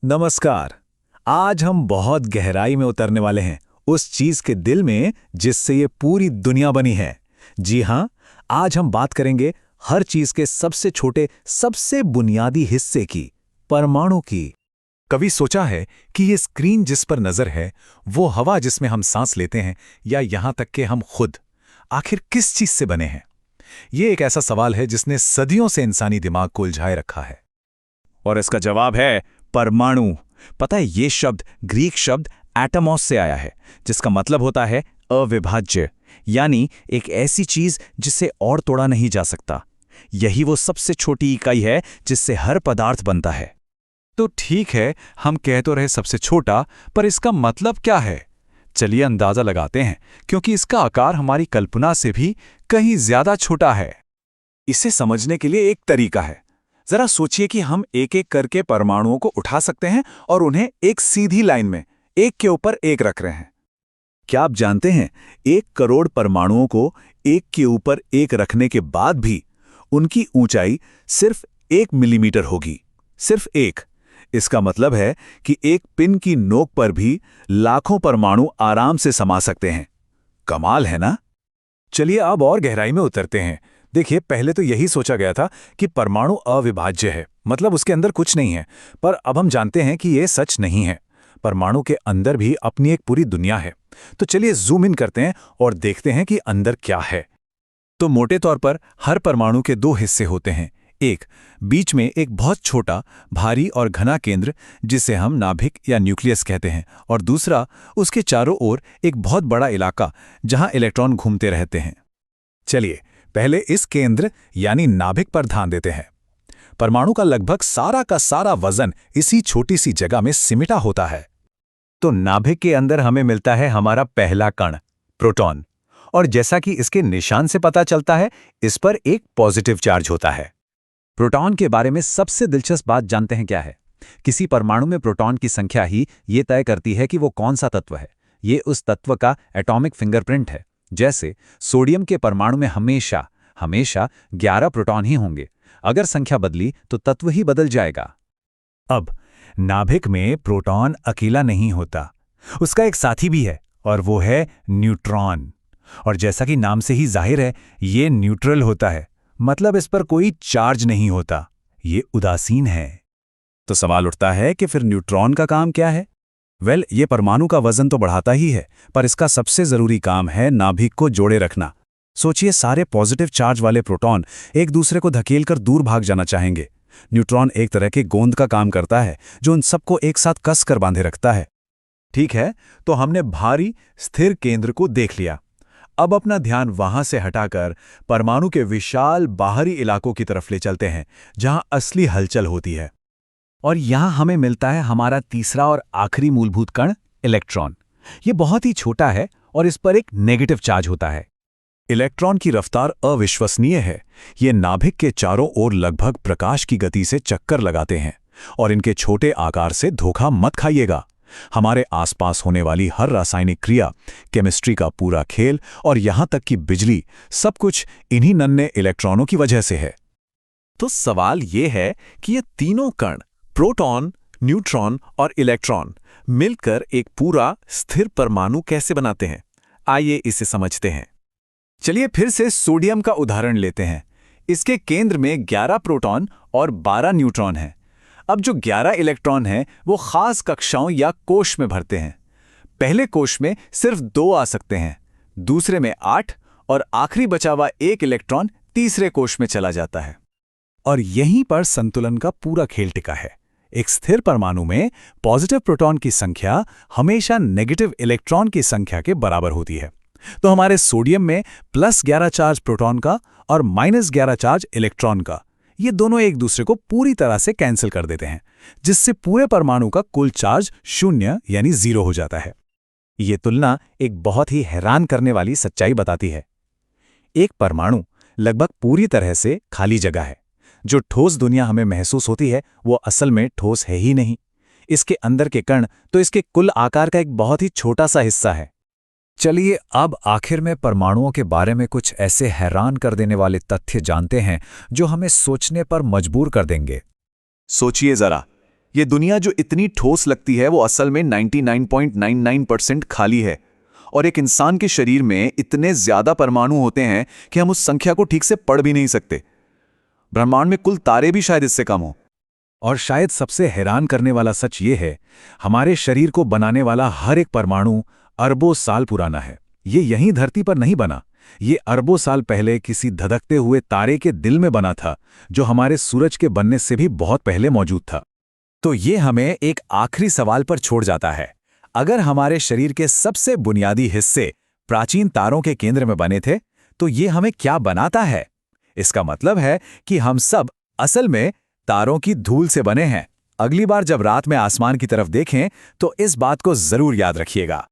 नमस्कार। आज हम बहुत गहराई में उतरने वाले हैं उस चीज के दिल में जिससे ये पूरी दुनिया बनी है। जी हाँ, आज हम बात करेंगे हर चीज के सबसे छोटे, सबसे बुनियादी हिस्से की, परमाणु की। कभी सोचा है कि ये स्क्रीन जिस पर नजर है, वो हवा जिसमें हम सांस लेते हैं, या यहां तक कि हम खुद, आखिर किस चीज से बने हैं? ये एक ऐसा सवाल है जिसने सदियों से इंसानी दिमाग को उलझाए रखा है। और इसका जवाब है परमाणु। पता है, ये शब्द ग्रीक शब्द एटमॉस से आया है, जिसका मतलब होता है अविभाज्य, यानी एक ऐसी चीज जिसे और तोड़ा नहीं जा सकता। यही वो सबसे छोटी इकाई है जिससे हर पदार्थ बनता है। तो ठीक है, हम कह तो रहे सबसे छोटा, पर इसका मतलब क्या है? चलिए अंदाजा लगाते हैं, क्योंकि इसका आकार हमारी कल्पना से भी कहीं ज्यादा छोटा है। इसे समझने के लिए एक तरीका है। जरा सोचिए कि हम एक एक करके परमाणुओं को उठा सकते हैं और उन्हें एक सीधी लाइन में एक के ऊपर एक रख रहे हैं। क्या आप जानते हैं, 1 करोड़ परमाणुओं को एक के ऊपर एक रखने के बाद भी उनकी ऊंचाई सिर्फ 1 मिलीमीटर होगी, सिर्फ एक। इसका मतलब है कि एक पिन की नोक पर भी लाखों परमाणु आराम से समा सकते हैं। कमाल है ना? चलिए अब और गहराई में उतरते हैं। देखिए, पहले तो यही सोचा गया था कि परमाणु अविभाज्य है, मतलब उसके अंदर कुछ नहीं है। पर अब हम जानते हैं कि यह सच नहीं है। परमाणु के अंदर भी अपनी एक पूरी दुनिया है। तो चलिए जूम इन करते हैं और देखते हैं कि अंदर क्या है। तो मोटे तौर पर हर परमाणु के 2 हिस्से होते हैं। एक, बीच में एक बहुत छोटा, भारी और घना केंद्र जिसे हम नाभिक या न्यूक्लियस कहते हैं, और दूसरा, उसके चारों ओर एक बहुत बड़ा इलाका जहां इलेक्ट्रॉन घूमते रहते हैं। चलिए पहले इस केंद्र यानी नाभिक पर ध्यान देते हैं। परमाणु का लगभग सारा का सारा वजन इसी छोटी सी जगह में सिमटा होता है। तो नाभिक के अंदर हमें मिलता है हमारा पहला कण, प्रोटॉन। और जैसा कि इसके निशान से पता चलता है, इस पर एक पॉजिटिव चार्ज होता है। प्रोटॉन के बारे में सबसे दिलचस्प बात जानते हैं क्या है? किसी परमाणु में प्रोटॉन की संख्या ही ये तय करती है कि वो कौन सा तत्व है। ये उस तत्व का एटॉमिक फिंगरप्रिंट है। जैसे सोडियम के परमाणु में हमेशा 11 प्रोटॉन ही होंगे। अगर संख्या बदली तो तत्व ही बदल जाएगा। अब नाभिक में प्रोटॉन अकेला नहीं होता, उसका एक साथी भी है, और वो है न्यूट्रॉन। और जैसा कि नाम से ही जाहिर है, ये न्यूट्रल होता है, मतलब इस पर कोई चार्ज नहीं होता, ये उदासीन है। तो सवाल उठता है कि फिर न्यूट्रॉन का काम क्या है? ये परमाणु का वजन तो बढ़ाता ही है, पर इसका सबसे जरूरी काम है नाभिक को जोड़े रखना। सोचिए, सारे पॉजिटिव चार्ज वाले प्रोटॉन एक दूसरे को धकेलकर दूर भाग जाना चाहेंगे। न्यूट्रॉन एक तरह के गोंद का काम करता है, जो उन सबको एक साथ कस कर बांधे रखता है। ठीक है, तो हमने भारी स्थिर केंद्र को देख लिया। अब अपना ध्यान वहां से हटाकर परमाणु के विशाल बाहरी इलाकों की तरफ ले चलते हैं, जहां असली हलचल होती है। और यहां हमें मिलता है हमारा तीसरा और आखिरी मूलभूत कण, इलेक्ट्रॉन। ये बहुत ही छोटा है और इस पर एक नेगेटिव चार्ज होता है। इलेक्ट्रॉन की रफ्तार अविश्वसनीय है। ये नाभिक के चारों ओर लगभग प्रकाश की गति से चक्कर लगाते हैं, और इनके छोटे आकार से धोखा मत खाइएगा। हमारे आसपास होने वाली हर रासायनिक क्रिया, केमिस्ट्री का पूरा खेल और यहां तक कि बिजली, सब कुछ इन्हीं नन्हे इलेक्ट्रॉनों की वजह से है। तो सवाल ये है कि ये तीनों कण, प्रोटॉन, न्यूट्रॉन और इलेक्ट्रॉन, मिलकर एक पूरा स्थिर परमाणु कैसे बनाते हैं? आइए इसे समझते हैं। चलिए फिर से सोडियम का उदाहरण लेते हैं। इसके केंद्र में 11 प्रोटॉन और 12 न्यूट्रॉन हैं। अब जो 11 इलेक्ट्रॉन हैं, वो खास कक्षाओं या कोश में भरते हैं। पहले कोश में सिर्फ 2 आ सकते हैं, दूसरे में 8, और आखिरी बचा हुआ 1 इलेक्ट्रॉन तीसरे कोश में चला जाता है। और यहीं पर संतुलन का पूरा खेल टिका है। एक स्थिर परमाणु में पॉजिटिव प्रोटॉन की संख्या हमेशा नेगेटिव इलेक्ट्रॉन की संख्या के बराबर होती है। तो हमारे सोडियम में +11 चार्ज प्रोटॉन का और -11 चार्ज इलेक्ट्रॉन का, ये दोनों एक दूसरे को पूरी तरह से कैंसिल कर देते हैं, जिससे पूरे परमाणु का कुल चार्ज 0 यानी 0 हो जाता है। ये तुलना एक बहुत ही हैरान करने वाली सच्चाई बताती है। एक परमाणु लगभग पूरी तरह से खाली जगह है। जो ठोस दुनिया हमें महसूस होती है, वो असल में ठोस है ही नहीं। इसके अंदर के कण तो इसके कुल आकार का एक बहुत ही छोटा सा हिस्सा है। चलिए अब आखिर में परमाणुओं के बारे में कुछ ऐसे हैरान कर देने वाले तथ्य जानते हैं जो हमें सोचने पर मजबूर कर देंगे। सोचिए जरा, ये दुनिया जो इतनी ठोस लगती है वो असल में 99.99% खाली है। और एक इंसान के शरीर में इतने ज्यादा परमाणु होते हैं कि हम उस संख्या को ठीक से पढ़ भी नहीं सकते। ब्रह्मांड में कुल तारे भी शायद इससे कम हो। और शायद सबसे हैरान करने वाला सच ये है, हमारे शरीर को बनाने वाला हर एक परमाणु अरबों साल पुराना है। ये यहीं धरती पर नहीं बना, ये अरबों साल पहले किसी धधकते हुए तारे के दिल में बना था, जो हमारे सूरज के बनने से भी बहुत पहले मौजूद था। तो ये हमें एक आखिरी सवाल पर छोड़ जाता है। अगर हमारे शरीर के सबसे बुनियादी हिस्से प्राचीन तारों के केंद्र में बने थे, तो ये हमें क्या बनाता है? इसका मतलब है कि हम सब असल में तारों की धूल से बने हैं। अगली बार जब रात में आसमान की तरफ देखें, तो इस बात को जरूर याद रखिएगा।